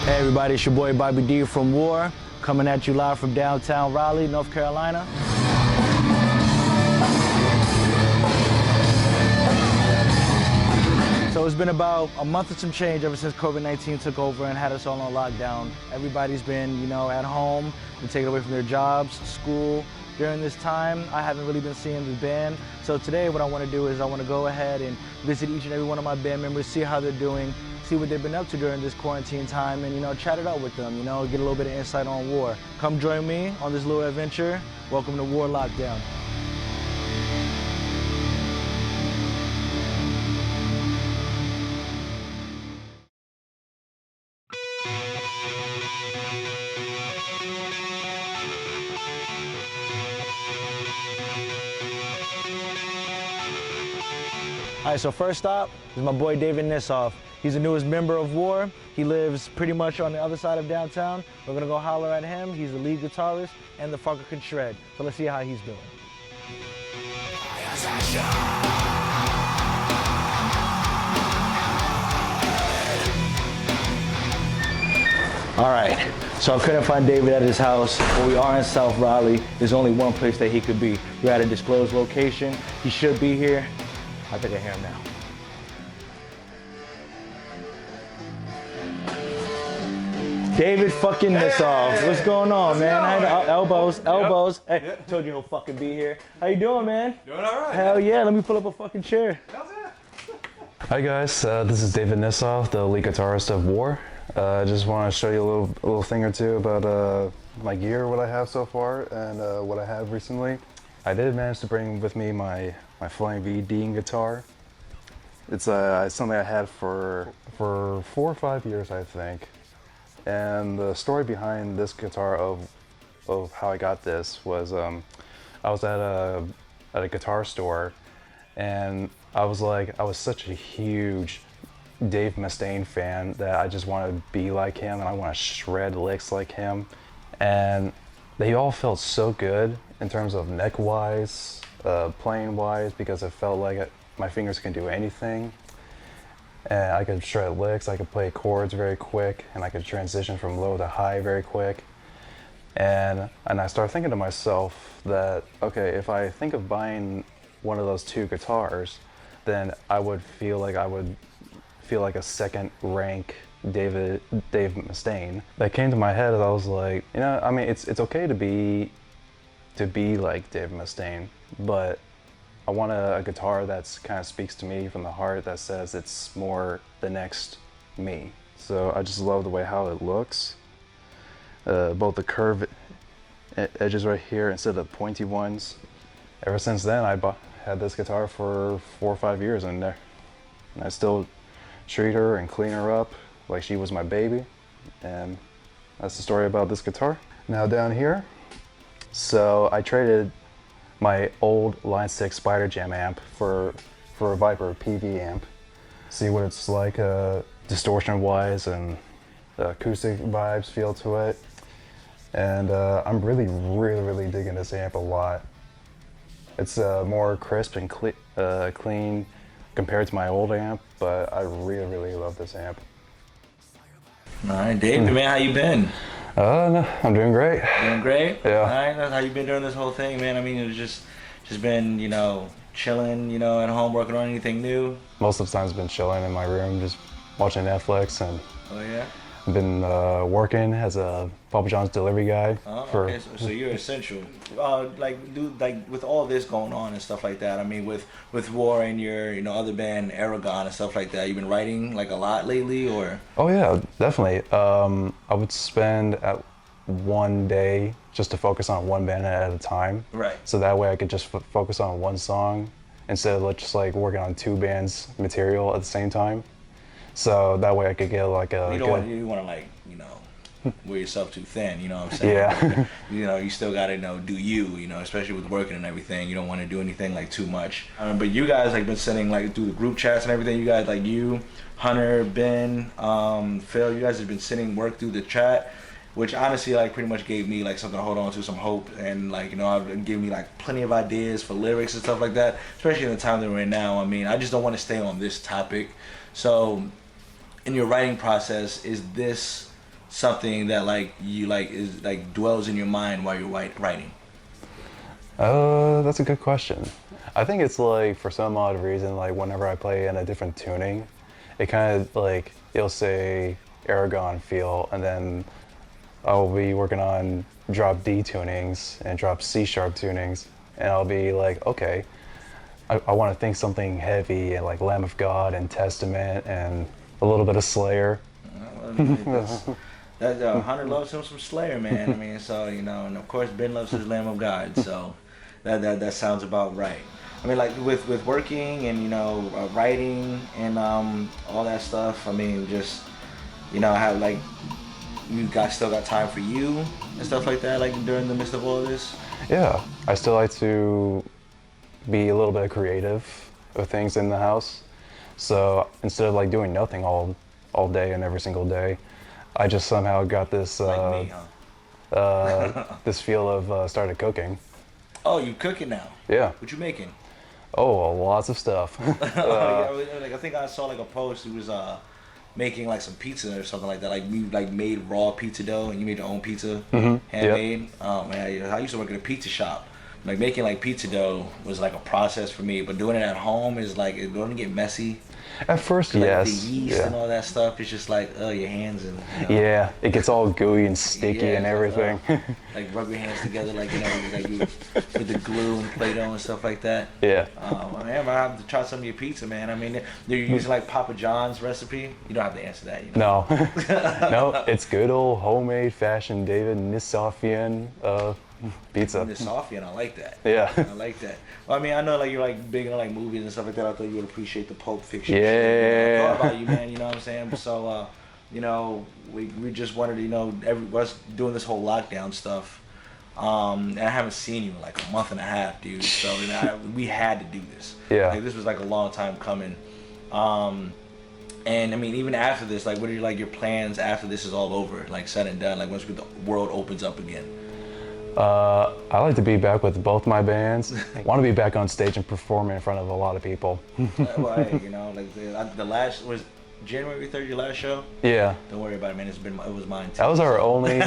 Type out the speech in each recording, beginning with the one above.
Hey everybody, it's your boy Bobby D from WoR, coming at you live from downtown Raleigh, North Carolina. So it's been about a month and some change ever since COVID-19 took over and had us all on lockdown. Everybody's been, at home, been taken away from their jobs, school. During this time, I haven't really been seeing the band. So today what I want to do is I want to go ahead and visit each and every one of my band members, see how they're doing, see what they've been up to during this quarantine time, and chat it out with them, get a little bit of insight on WoR. Come join me on this little adventure. Welcome to WoR Lockdown. All right, so first stop is my boy David Nisoff. He's the newest member of WoR. He lives pretty much on the other side of downtown. We're gonna go holler at him. He's the lead guitarist and the fucker can shred. So let's see how he's doing. All right, so I couldn't find David at his house, but we are in South Raleigh. There's only one place that he could be. We're at a disclosed location. He should be here. I think I hear him now. David fucking Nisoff. What's going on, man? Elbows. Hey, Yep. told you he'll fucking be here. How you doing, man? Doing all right. Hell yeah, let me pull up a fucking chair. Hi guys, this is David Nisoff, the lead guitarist of WoR. I just want to show you a little thing or two about my gear, what I have so far, and what I have recently. I did manage to bring with me my Flying V Dean guitar. It's something I had for 4 or 5 years, I think. And the story behind this guitar of how I got this was I was at a guitar store, and I was such a huge Dave Mustaine fan that I just wanted to be like him, and I want to shred licks like him. And they all felt so good in terms of neck wise, playing wise, because it felt like my fingers can do anything. And I could shred licks, I could play chords very quick, and I could transition from low to high very quick. And I started thinking to myself that, okay, if I think of buying one of those two guitars, then I would feel like a second rank Dave Mustaine. That came to my head, and I was like, it's okay to be like Dave Mustaine, but I want a guitar that's kind of speaks to me from the heart, that says it's more the next me. So I just love the way how it looks. Both the curved edges right here instead of the pointy ones. Ever since then, I had this guitar for 4 or 5 years, and I still treat her and clean her up like she was my baby. And that's the story about this guitar. Now down here, so I traded my old Line 6 Spider Jam amp for a Viper PV amp. See what it's like distortion wise and the acoustic vibes feel to it. And I'm really digging this amp a lot. It's more crisp and clean compared to my old amp, but I really love this amp. All right, David, man, how you been? No, I'm doing great. Doing great? Yeah. All right, that's how you been during this whole thing, man? I mean, it's just been, chilling, at home, working on anything new? Most of the time it's been chilling in my room, just watching Netflix, and Oh, yeah? I've been working as a Papa John's delivery guy. Oh, okay, so you're essential. With all this going on and stuff like that, I mean, with WoR and your, other band, Aragon and stuff like that, you've been writing, a lot lately, or? Oh yeah, definitely. I would spend one day just to focus on one band at a time. Right. So that way I could just focus on one song instead of just working on 2 bands material at the same time. So that way I could get You don't want to wear yourself too thin, you know what I'm saying? Yeah. You still gotta do you, especially with working and everything. You don't want to do anything too much. But you guys been sending through the group chats and everything. You guys you, Hunter, Ben, Phil, you guys have been sending work through the chat, which honestly pretty much gave me something to hold on to, some hope, and gave me plenty of ideas for lyrics and stuff like that, especially in the time that we're in now. I mean, I just don't want to stay on this topic. So in your writing process, is this something that like you like is like dwells in your mind while you're writing? That's a good question. I think it's like for some odd reason, like whenever I play in a different tuning, it kind of like it'll say Aragon feel, and then I'll be working on drop D tunings and drop C sharp tunings, and I'll be like, okay, I want to think something heavy and like Lamb of God and Testament and a little bit of Slayer. Hunter loves him some Slayer, man. I mean, so you know, and of course Ben loves his Lamb of God, so that sounds about right. I mean, like with working and you know writing and all that stuff. I mean, just you know how like you guys still got time for you and stuff like that, like during the midst of all this. Yeah, I still like to be a little bit creative with things in the house. So instead of like doing nothing all day and every single day, I just somehow got this Like me, huh? this feel of started cooking. Oh, you cooking now? Yeah. What you making? Oh, lots of stuff. Yeah, like I think I saw like a post. It was making like some pizza or something like that. Like you like made raw pizza dough and you made your own pizza, handmade. Yep. Oh man, I used to work at a pizza shop. Like making like pizza dough was like a process for me, but doing it at home is like it doesn't get messy. At first, Like yes. the yeast and all that stuff. It's just like your hands and yeah, it gets all gooey and sticky and everything. Like rub your hands together, like you know, like you with the glue and Play-Doh and stuff like that. Yeah. Man, I have to try some of your pizza, man. I mean, they're using like Papa John's recipe. You don't have to answer that. You know? No, no, it's good old homemade fashion David Nisoffian pizza. Nisoffian, I like that. Yeah. I like that. Well, I mean, I know like you're like big into like movies and stuff like that. I thought you would appreciate the Pulp Fiction. Yeah. Shit. I thought about you, man. You know what I'm saying? So, you know, we just wanted to, you know, us doing this whole lockdown stuff. And I haven't seen you in like a month and a half, dude. So you know, we had to do this. Yeah. Like this was like a long time coming. And I mean, even after this, like, what are your plans after this is all over, like said and done? Like once the world opens up again. I like to be back with both my bands. I want to be back on stage and performing in front of a lot of people. Well, hey, you know, like the last was January 3rd, your last show. Yeah. Don't worry about it, man. It was mine too. That was our only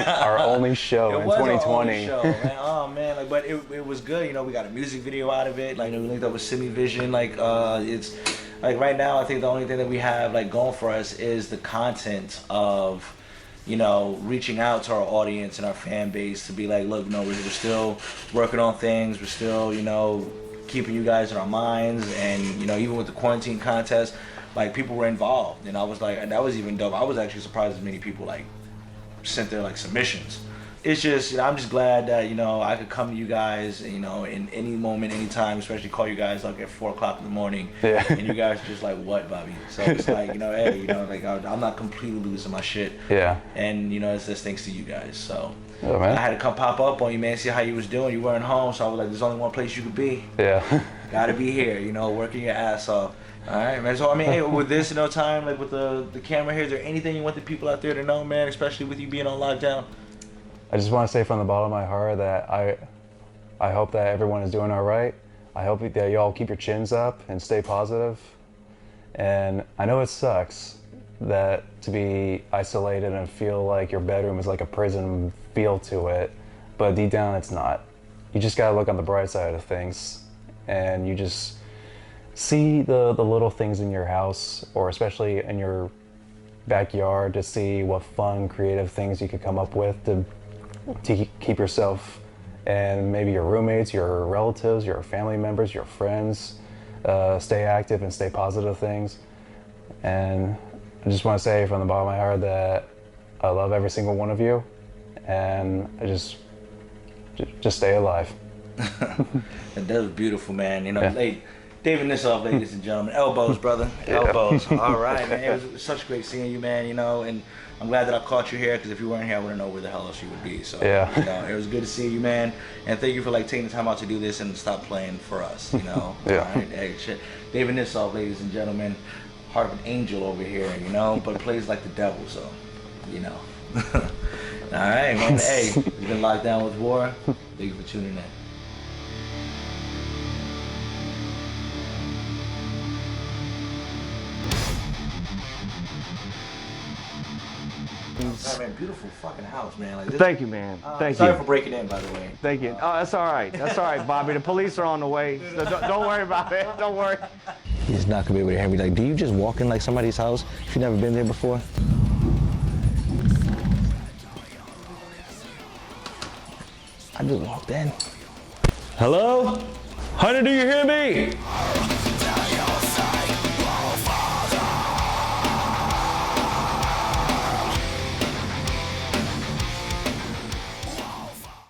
show in 2020. Our only show, man. Oh man, like, but it was good. You know, we got a music video out of it. Like, you know, we linked up with Semmi Vision. Like, it's like right now, I think the only thing that we have like going for us is the content of, you know, reaching out to our audience and our fan base to be like, look, no, we're still working on things. We're still, you know, keeping you guys in our minds. And, you know, even with the quarantine contest, like people were involved. And I was like, and that was even dope. I was actually surprised as many people like sent their like submissions. It's just, you know, I'm just glad that, you know, I could come to you guys, you know, in any moment, anytime, especially call you guys like at 4 o'clock in the morning. Yeah. And you guys are just like, what, Bobby? So it's like, you know, hey, you know, like I'm not completely losing my shit. Yeah. And, you know, it's just thanks to you guys. So Oh, man. I had to come pop up on you, man, see how you was doing. You weren't home, so I was like, there's only one place you could be. Yeah. Gotta be here, you know, working your ass off. All right, man. So, I mean, hey, with this, you know, time, like with the camera here, is there anything you want the people out there to know, man, especially with you being on lockdown? I just want to say from the bottom of my heart that I hope that everyone is doing all right. I hope that y'all keep your chins up and stay positive. And I know it sucks that to be isolated and feel like your bedroom is like a prison feel to it, but deep down it's not. You just gotta look on the bright side of things, and you just see the little things in your house, or especially in your backyard, to see what fun, creative things you could come up with to keep yourself and maybe your roommates, your relatives, your family members, your friends stay active and stay positive things. And I just want to say from the bottom of my heart that I love every single one of you, and I just stay alive. That was beautiful, man. You know, yeah. David Nisoff, ladies and gentlemen. Elbows, brother. Elbows. Yeah. All right, man. It was such great seeing you, man. You know, and I'm glad that I caught you here, because if you weren't here, I wouldn't know where the hell else you would be. So, yeah. You know, it was good to see you, man. And thank you for like taking the time out to do this and stop playing for us. You know. Yeah. All right. Hey, shit. David Nisoff, ladies and gentlemen. Heart of an angel over here, you know, but plays like the devil. So, you know. All right, man. Hey, it's been Locked Down with WoR. Thank you for tuning in. Oh, man, beautiful fucking house, man. Like, this, Thank you, man. Thank sorry you. for breaking in, by the way. Thank you. Oh, that's all right. That's all right, Bobby. The police are on the way. So don't worry about it. Don't worry. He's not gonna be able to hear me. Like, do you just walk in like somebody's house if you've never been there before? I just walked in. Hello? Honey, do you hear me?